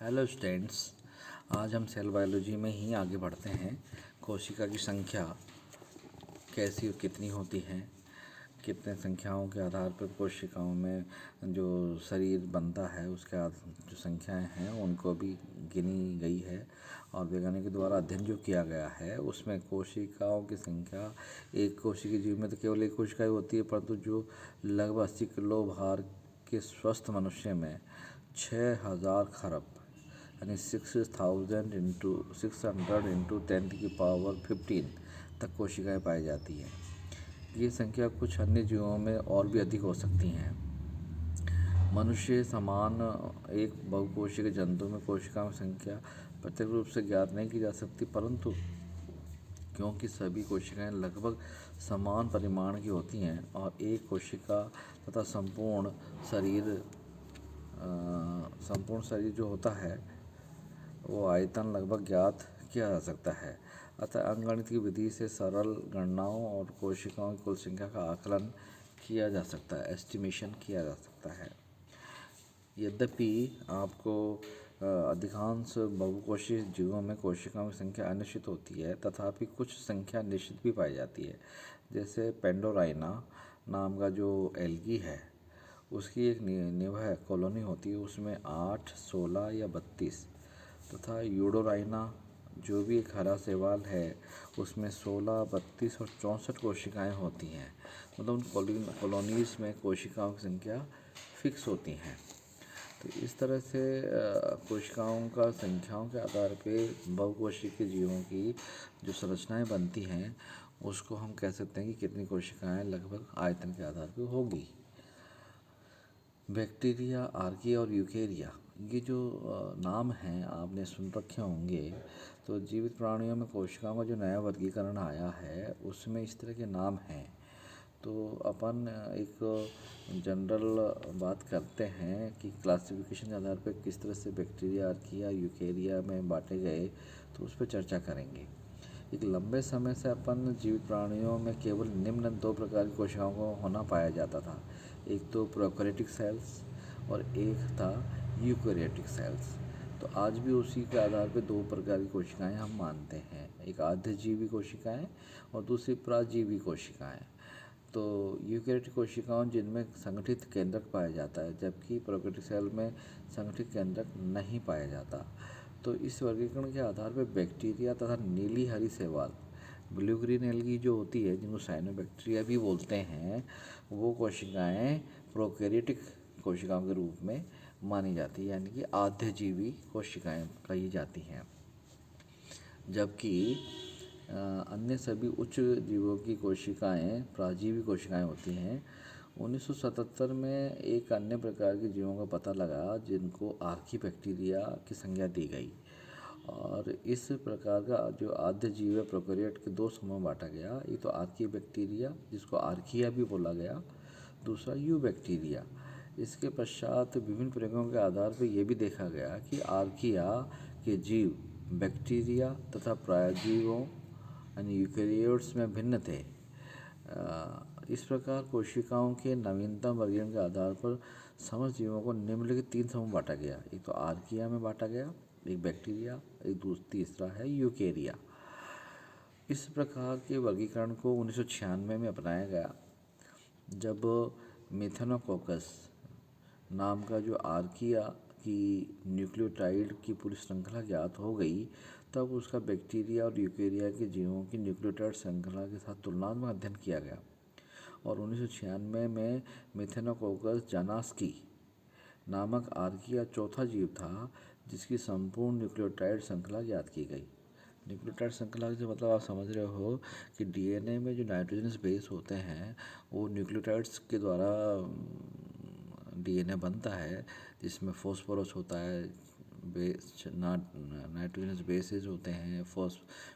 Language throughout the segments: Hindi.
हेलो स्टूडेंट्स, आज हम सेल बायोलॉजी में ही आगे बढ़ते हैं। कोशिका की संख्या कैसी और कितनी होती है, कितने संख्याओं के आधार पर कोशिकाओं में जो शरीर बनता है उसके जो संख्याएं हैं उनको भी गिनी गई है। और वैज्ञानिकों द्वारा अध्ययन जो किया गया है उसमें कोशिकाओं की संख्या, एक कोशिकीय जीव में तो केवल एक कोशिका ही होती है, परंतु जो लगभग 80 किलो भार के स्वस्थ मनुष्य में 6000 खरब यानी 6,000 × 600 × 10⁻15 तक कोशिकाएं पाई जाती हैं। ये संख्या कुछ अन्य जीवों में और भी अधिक हो सकती हैं। मनुष्य समान एक बहुकोशिकीय जंतु में कोशिकाओं की संख्या प्रत्यक्ष रूप से ज्ञात नहीं की जा सकती, परंतु क्योंकि सभी कोशिकाएं लगभग समान परिमाण की होती हैं और एक कोशिका तथा संपूर्ण शरीर जो होता है वो आयतन लगभग ज्ञात किया जा सकता है। अतः अंकगणित की विधि से सरल गणनाओं और कोशिकाओं की कुल संख्या का आकलन किया जा सकता है, एस्टिमेशन किया जा सकता है। यद्यपि आपको अधिकांश बहुकोशीय जीवों में कोशिकाओं की संख्या अनिश्चित होती है, तथापि कुछ संख्या निश्चित भी पाई जाती है। जैसे पेंडोराइना नाम का जो एल्गी है उसकी एक निवह कॉलोनी होती है, उसमें 8, 16 या 32 तथा यूडोराइना जो भी एक हरा शैवाल है उसमें 16, 32 और 64 कोशिकाएं होती हैं। मतलब उन कॉलोनीज़ में कोशिकाओं की संख्या फिक्स होती हैं। तो इस तरह से कोशिकाओं का संख्याओं के आधार पे बहुकोशिकीय जीवों की जो संरचनाएं बनती हैं उसको हम कह सकते हैं कि कितनी कोशिकाएं लगभग आयतन के आधार पे होगी। बैक्टीरिया, आर्किया और यूकेरिया, ये जो नाम हैं आपने सुन रखे होंगे। तो जीवित प्राणियों में कोशिकाओं का जो नया वर्गीकरण आया है उसमें इस तरह के नाम हैं। तो अपन एक जनरल बात करते हैं कि क्लासिफिकेशन के आधार पर किस तरह से बैक्टीरिया, आर्किया, यूकेरिया में बांटे गए, तो उस पर चर्चा करेंगे। एक लंबे समय से अपन जीवित प्राणियों में केवल निम्न 2 प्रकार की कोशिकाओं को होना पाया जाता था। एक तो प्रोकैरियोटिक सेल्स और एक था यूकैरियोटिक सेल्स। तो आज भी उसी के आधार पर 2 प्रकार की कोशिकाएं हम मानते हैं, एक आद्यजीवी कोशिकाएं और दूसरी पराजीवी कोशिकाएं। तो यूकैरियोटिक कोशिकाओं जिनमें संगठित केंद्रक पाया जाता है, जबकि प्रोकैरियोटिक सेल में संगठित केंद्रक नहीं पाया जाता। तो इस वर्गीकरण के आधार पर बैक्टीरिया तथा नीली हरी शैवाल, ब्लू ग्रीन एल्गी जो होती है, जिनको साइनोबैक्टीरिया भी बोलते हैं, वो कोशिकाएं प्रोकैरियोटिक कोशिकाओं के रूप में मानी जाती है, यानी कि आद्यजीवी कोशिकाएं कही जाती हैं। जबकि अन्य सभी उच्च जीवों की कोशिकाएं पराजीवी कोशिकाएं होती हैं। 1977 में एक अन्य प्रकार के जीवों का पता लगा जिनको आर्कीबैक्टीरिया की संज्ञा दी गई, और इस प्रकार का जो आद्य जीव है प्रोकैरियोट के 2 समूह में बांटा गया। एक तो आर्कीबैक्टीरिया जिसको आर्किया भी बोला गया, दूसरा यूबैक्टीरिया। इसके पश्चात विभिन्न प्रयोगों के आधार पर यह भी देखा गया कि आर्किया के जीव बैक्टीरिया तथा पराजीवों यानी यूकैरियोट्स में भिन्न थे। इस प्रकार कोशिकाओं के नवीनतम वर्गीकरण के आधार पर समस्त जीवों को निम्नलिखित 3 समूह बांटा गया। एक तो आर्किया में बांटा गया, एक बैक्टीरिया, एक तीसरा है यूकेरिया। इस प्रकार के वर्गीकरण को 1996 में अपनाया गया, जब मेथेनोकोकस नाम का जो आर्किया की न्यूक्लियोटाइड की पूरी श्रृंखला ज्ञात हो गई, तब उसका बैक्टीरिया और यूकेरिया के जीवों की न्यूक्लियोटाइड श्रृंखला के साथ तुलनात्मक अध्ययन किया गया। और 1996 में मेथेनोकोकस जानास्की नामक आर्किया चौथा जीव था जिसकी संपूर्ण न्यूक्लियोटाइड श्रृंखला ज्ञात की गई। न्यूक्लियोटाइड श्रृंखला से मतलब आप समझ रहे हो कि डीएनए में जो नाइट्रोजनस बेस होते हैं वो न्यूक्लियोटाइड्स के द्वारा डीएनए बनता है, जिसमें फॉस्फोरस होता है, बेस नाइट्रोजनस बेसेस होते हैं,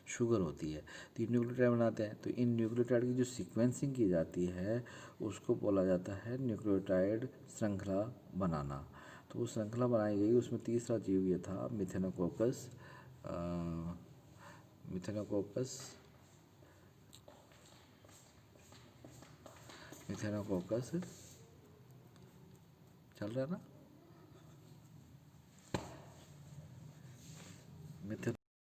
शुगर होती है, तो ये न्यूक्लियोटाइड बनाते हैं। तो इन न्यूक्लियोटाइड की जो सीक्वेंसिंग की जाती है उसको बोला जाता है न्यूक्लियोटाइड श्रृंखला बनाना। तो वो श्रृंखला बनाई गई, उसमें तीसरा जीव ये था मेथेनोकोकस। मिथेनोकोकस चल रहा है ना। मिथुन